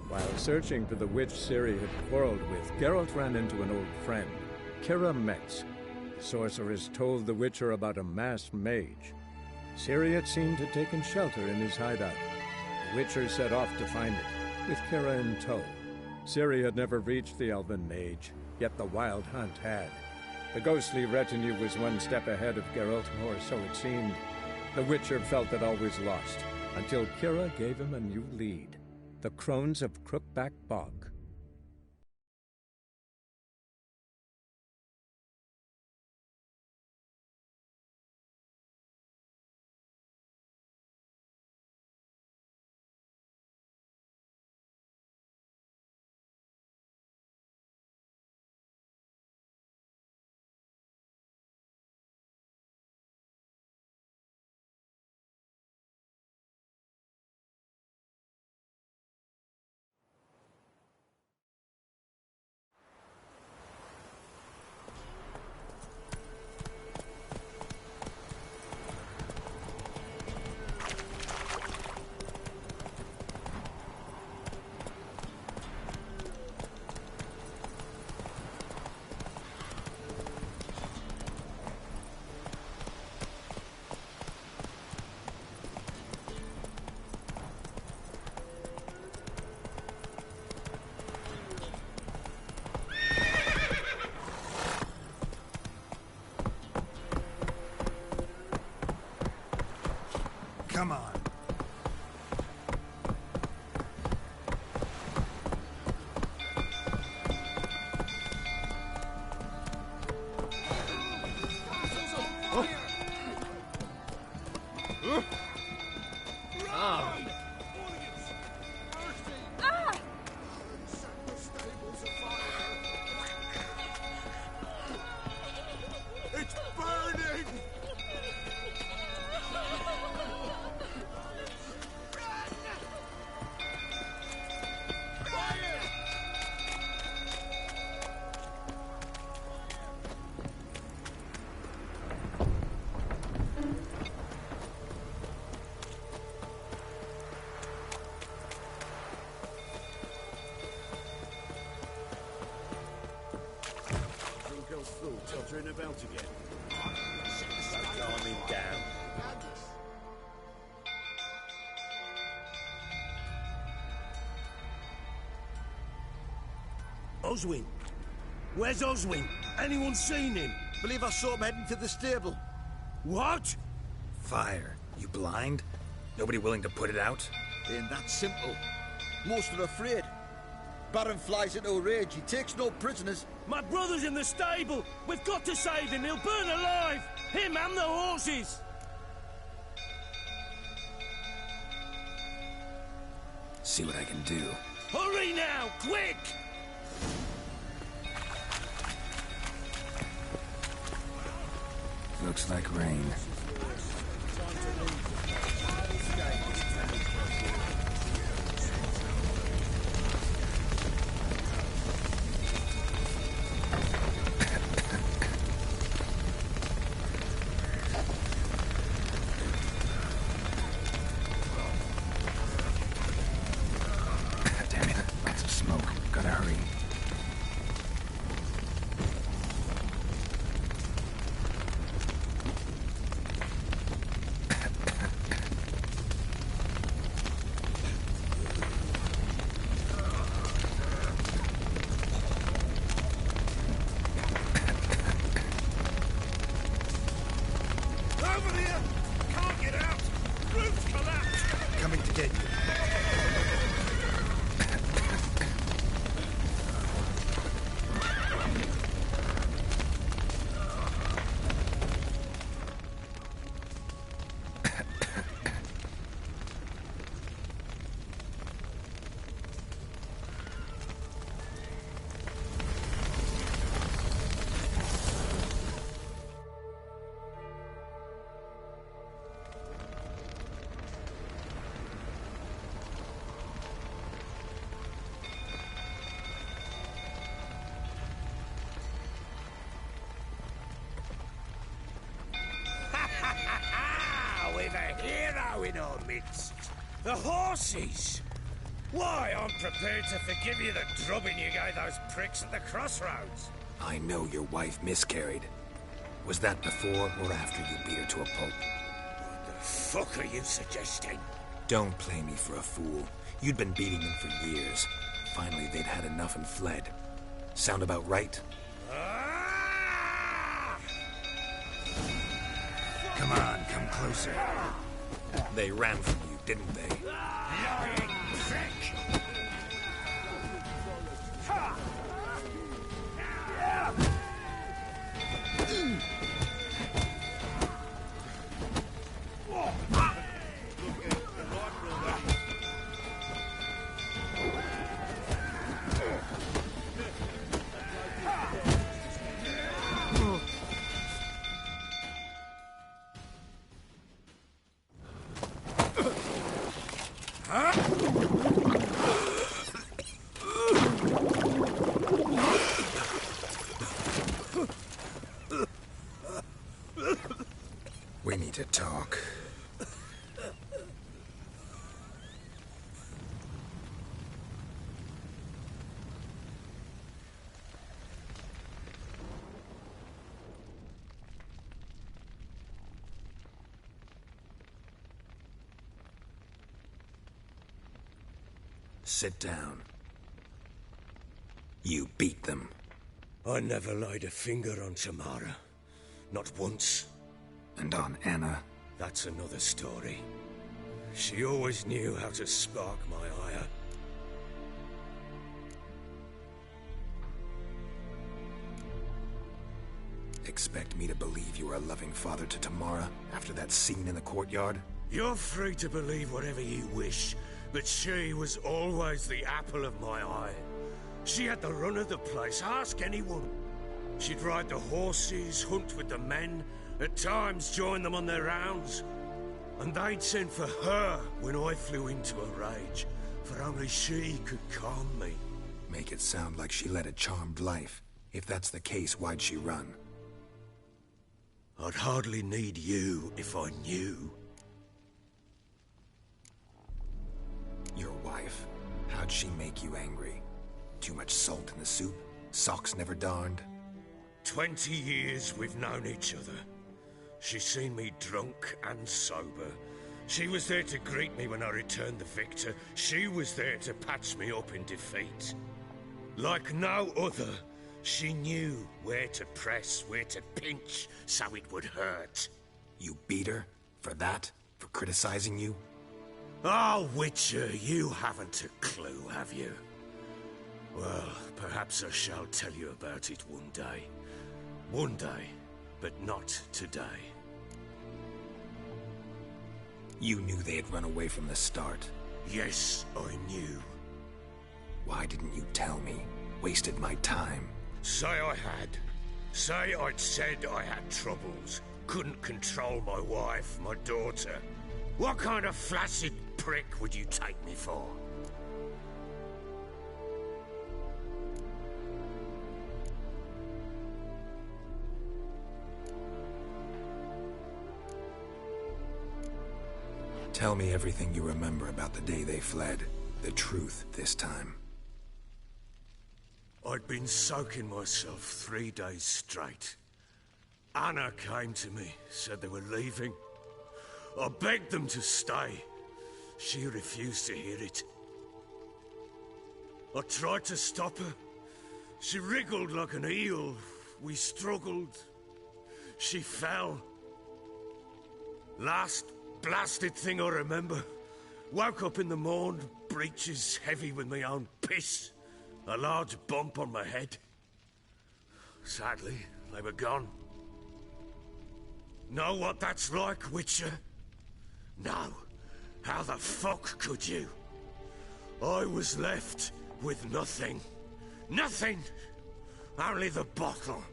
While searching for the witch Ciri had quarreled with, Geralt ran into an old friend, Kira Metz. The sorceress told the Witcher about a masked mage. Ciri had seemed to have taken shelter in his hideout. The Witcher set off to find it, with Kira in tow. Ciri had never reached the elven mage, yet the wild hunt had. The ghostly retinue was one step ahead of Geralt, or so it seemed. The Witcher felt that all was lost, until Kira gave him a new lead. The Crones of Crookback Bog. Come on. It's burning! Tottering about again. Don't calm him down. Oswin. Where's Oswin? Anyone seen him? Believe I saw him heading to the stable. What? Fire. You blind? Nobody willing to put it out? Ain't that simple. Most are afraid. Baron flies into a rage. He takes no prisoners. My brother's in the stable. We've got to save him. He'll burn alive. Him and the horses. See what I can do. Hurry now, quick! Looks like rain. we've a hero in our midst. The horses! Why, I'm prepared to forgive you the drubbing you gave those pricks at the crossroads. I know your wife miscarried. Was that before or after you beat her to a pulp? What the fuck are you suggesting? Don't play me for a fool. You'd been beating them for years. Finally, they'd had enough and fled. Sound about right? Ah! Come on, come closer. They ran from you, didn't they? Lying prick! We need to talk. Sit down. You beat them. I never laid a finger on Tamara. Not once. And on Anna. That's another story. She always knew how to spark my ire. Expect me to believe you were a loving father to Tamara after that scene in the courtyard? You're free to believe whatever you wish, but she was always the apple of my eye. She had the run of the place, ask anyone. She'd ride the horses, hunt with the men, at times join them on their rounds. And they'd send for her when I flew into a rage, for only she could calm me. Make it sound like she led a charmed life. If that's the case, why'd she run? I'd hardly need you if I knew. Your wife, how'd she make you angry? Too much salt in the soup? Socks never darned? 20 years we've known each other. She's seen me drunk and sober. She was there to greet me when I returned the victor. She was there to patch me up in defeat. Like no other, she knew where to press, where to pinch, so it would hurt. You beat her? For that? For criticizing you? Oh, Witcher, you haven't a clue, have you? Well, perhaps I shall tell you about it one day. One day, but not today. You knew they had run away from the start. Yes, I knew. Why didn't you tell me? Wasted my time. Say I had. Say I'd said I had troubles. Couldn't control my wife, my daughter. What kind of flaccid prick would you take me for? Tell me everything you remember about the day they fled. The truth this time. I'd been soaking myself 3 days straight. Anna came to me, said they were leaving. I begged them to stay. She refused to hear it. I tried to stop her. She wriggled like an eel. We struggled. She fell. Last blasted thing I remember. Woke up in the morn, breeches heavy with my own piss. A large bump on my head. Sadly, they were gone. Know what that's like, Witcher? No. How the fuck could you? I was left with nothing. Nothing! Only the bottle.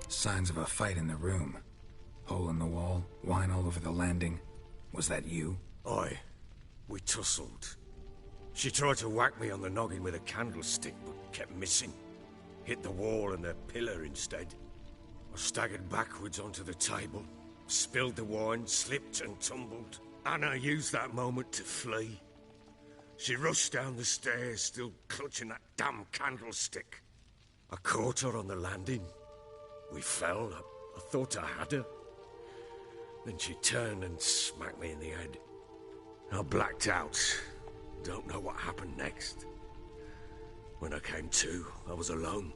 Signs of a fight in the room. Hole in the wall, wine all over the landing. Was that you? Aye. We tussled. She tried to whack me on the noggin with a candlestick, but kept missing. hit the wall and a pillar instead. I staggered backwards onto the table, spilled the wine, slipped and tumbled. Anna used that moment to flee. She rushed down the stairs, still clutching that damn candlestick. I caught her on the landing. We fell. I thought I had her. Then she turned and smacked me in the head. I blacked out. Don't know what happened next. When I came to, I was alone.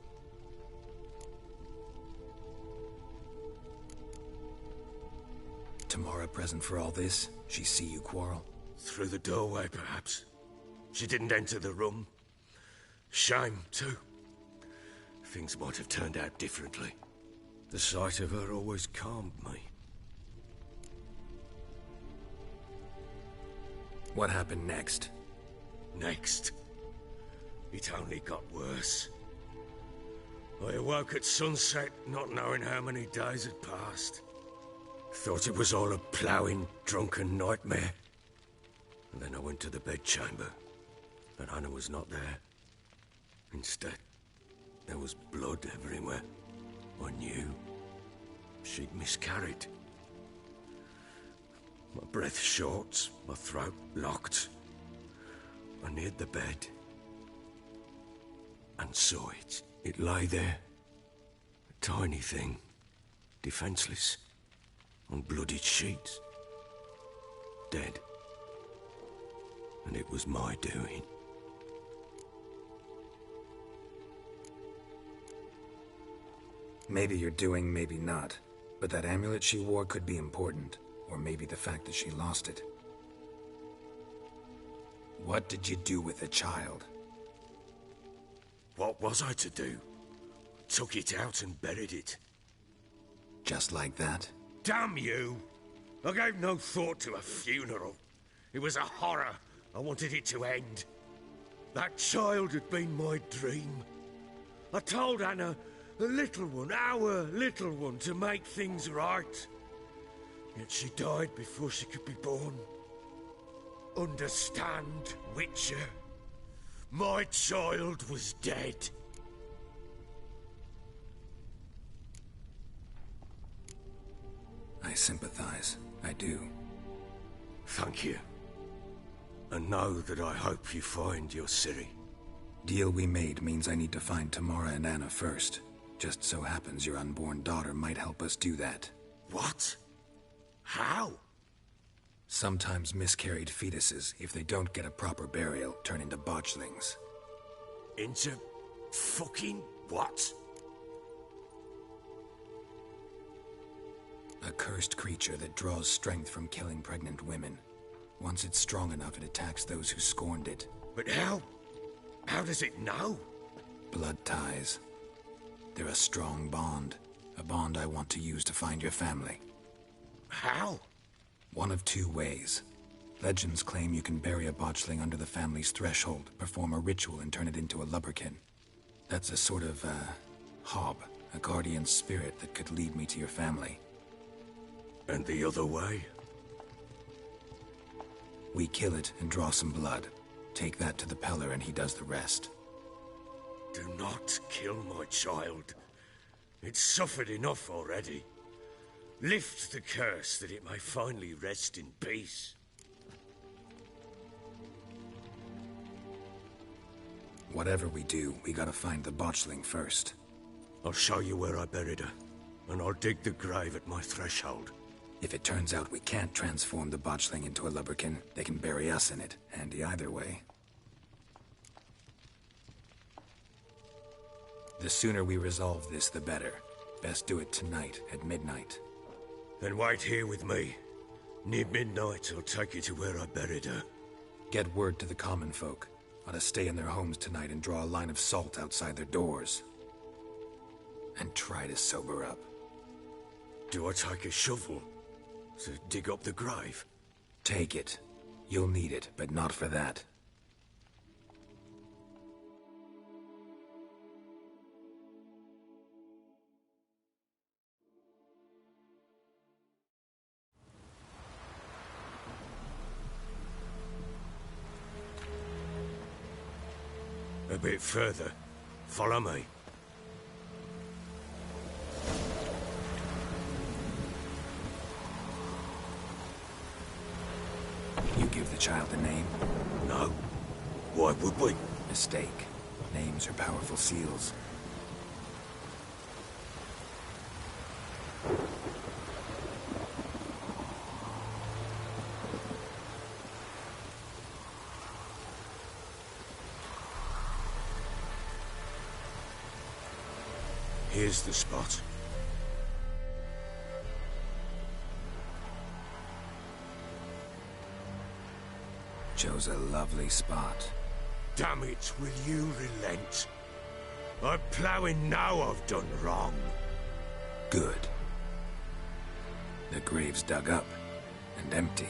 Tamara present for all this? She see you quarrel? Through the doorway, perhaps. She didn't enter the room. Shame, too. Things might have turned out differently. The sight of her always calmed me. What happened next? Next? It only got worse. I awoke at sunset, not knowing how many days had passed. Thought it was all a ploughing, drunken nightmare. And then I went to the bedchamber, but Anna was not there. Instead, there was blood everywhere. I knew she'd miscarried. My breath short, my throat locked. I neared the bed and saw it. It lay there, a tiny thing, defenseless, on bloodied sheets, dead. And it was my doing. Maybe you're doing, maybe not. But that amulet she wore could be important. Or maybe the fact that she lost it. What did you do with the child? What was I to do? Took it out and buried it. Just like that? Damn you! I gave no thought to a funeral. It was a horror. I wanted it to end. That child had been my dream. I told Anna, the little one, our little one, to make things right. Yet she died before she could be born. Understand, Witcher? My child was dead. I sympathize. I do. Thank you. And know that I hope you find your Ciri. Deal we made means I need to find Tamara and Anna first. Just so happens your unborn daughter might help us do that. What? How? Sometimes miscarried fetuses, if they don't get a proper burial, turn into botchlings. Into fucking what? A cursed creature that draws strength from killing pregnant women. Once it's strong enough, it attacks those who scorned it. But how? How does it know? Blood ties. They're a strong bond. A bond I want to use to find your family. How? One of two ways. Legends claim you can bury a botchling under the family's threshold, perform a ritual, and turn it into a lubberkin. That's a sort of, hob, a guardian spirit that could lead me to your family. And the other way? We kill it and draw some blood. Take that to the Peller and he does the rest. Do not kill my child. It's suffered enough already. Lift the curse that it may finally rest in peace. Whatever we do, we gotta find the botchling first. I'll show you where I buried her, and I'll dig the grave at my threshold. If it turns out we can't transform the botchling into a lubberkin, they can bury us in it. Handy either way. The sooner we resolve this, the better. Best do it tonight, at midnight. Then wait here with me. Near midnight, I'll take you to where I buried her. Get word to the common folk. Ought to stay in their homes tonight and draw a line of salt outside their doors. And try to sober up. Do I take a shovel to dig up the grave? Take it. You'll need it, but not for that. A bit further. Follow me. give the child a name? No. Why would we? Mistake. Names are powerful seals. Here's the spot. Chose a lovely spot. Damn it, will you relent? I'm ploughing now I've done wrong. Good. The grave's dug up and empty.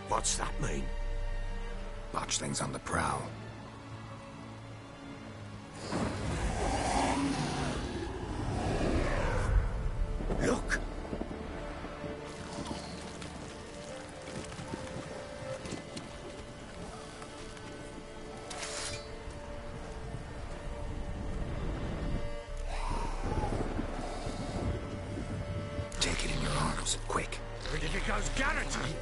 What's that mean? Botchling's on the prowl. Look! Take it in your arms, quick. And if it goes garroting,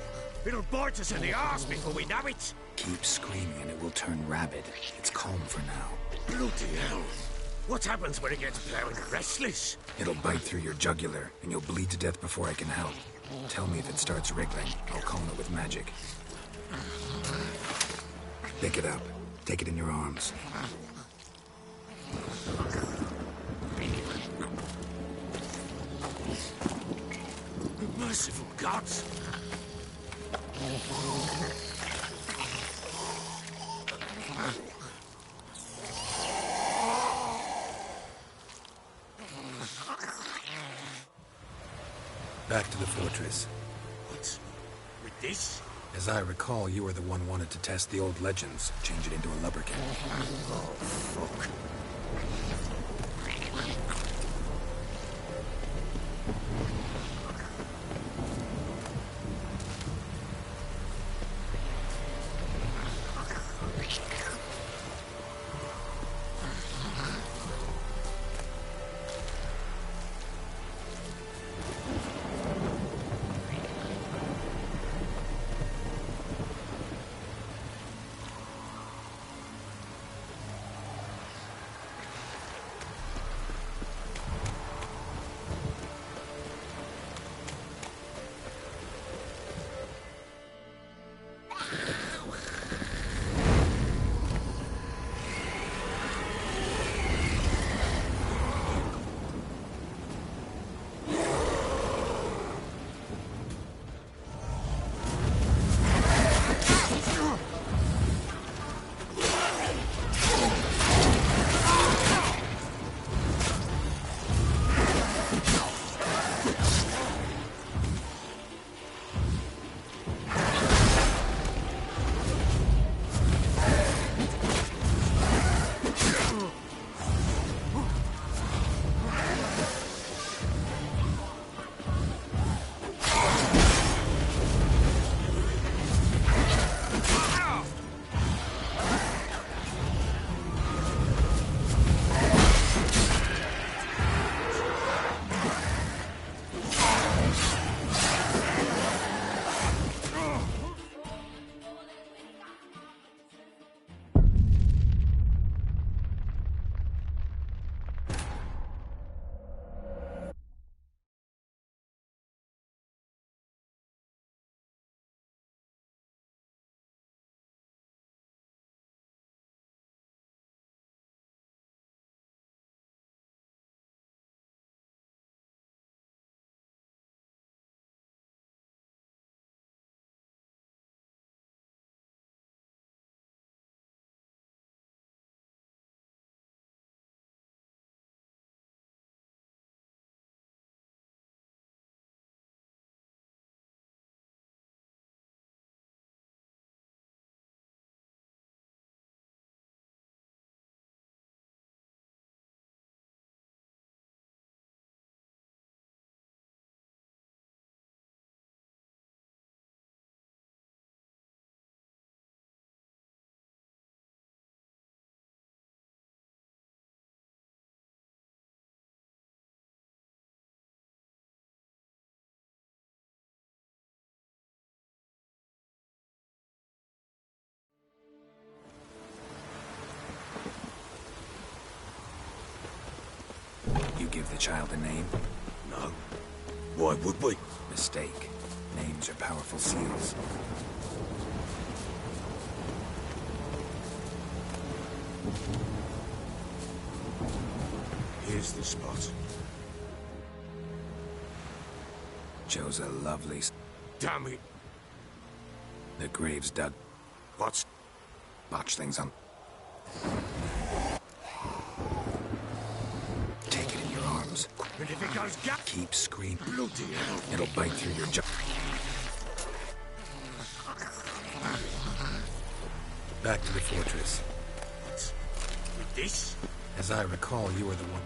it'll bite us in the arse before we know it. Keep screaming and it will turn rabid. It's calm for now. Bloody hell. What happens when it gets ploughing restless? It'll bite through your jugular, and you'll bleed to death before I can help. Tell me if it starts wriggling. I'll calm it with magic. Pick it up. Take it in your arms. Merciful gods! Back to the fortress. What? With this? As I recall, you were the one wanted to test the old legends, change it into a lubberkin. Oh, fuck. You give the child a name? No. Why would we? Mistake. Names are powerful seals. Here's the spot. Chose a lovely... Damn it. The grave's dug. What's... Botchlings on... Take it in your arms. And if it goes gap... Keep screaming. Bloody hell. It'll bite through your jaw. Back to the fortress. What? With this? As I recall, you were the one...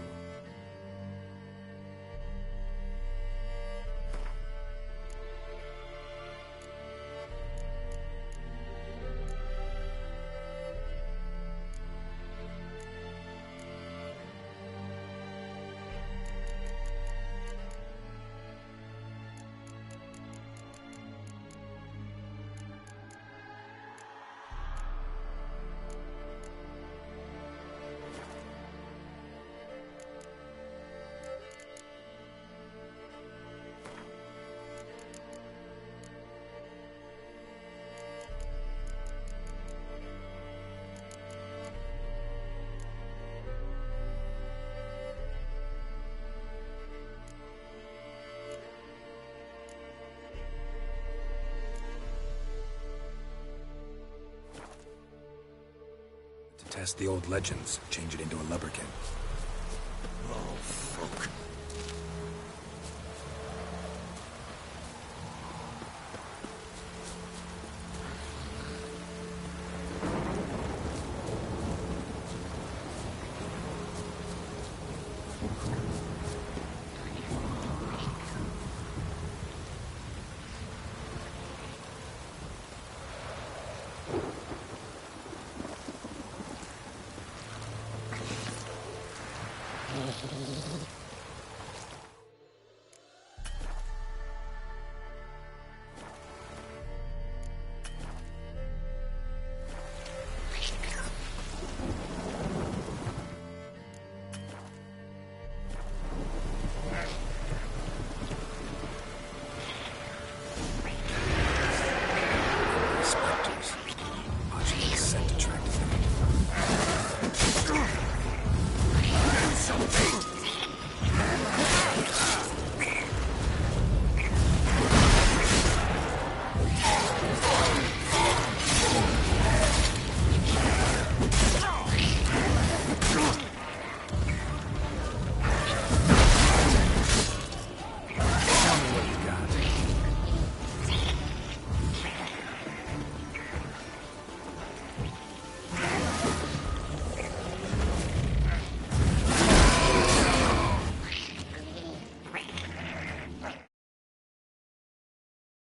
Test the old legends, change it into a lubberkin. Oh, fuck.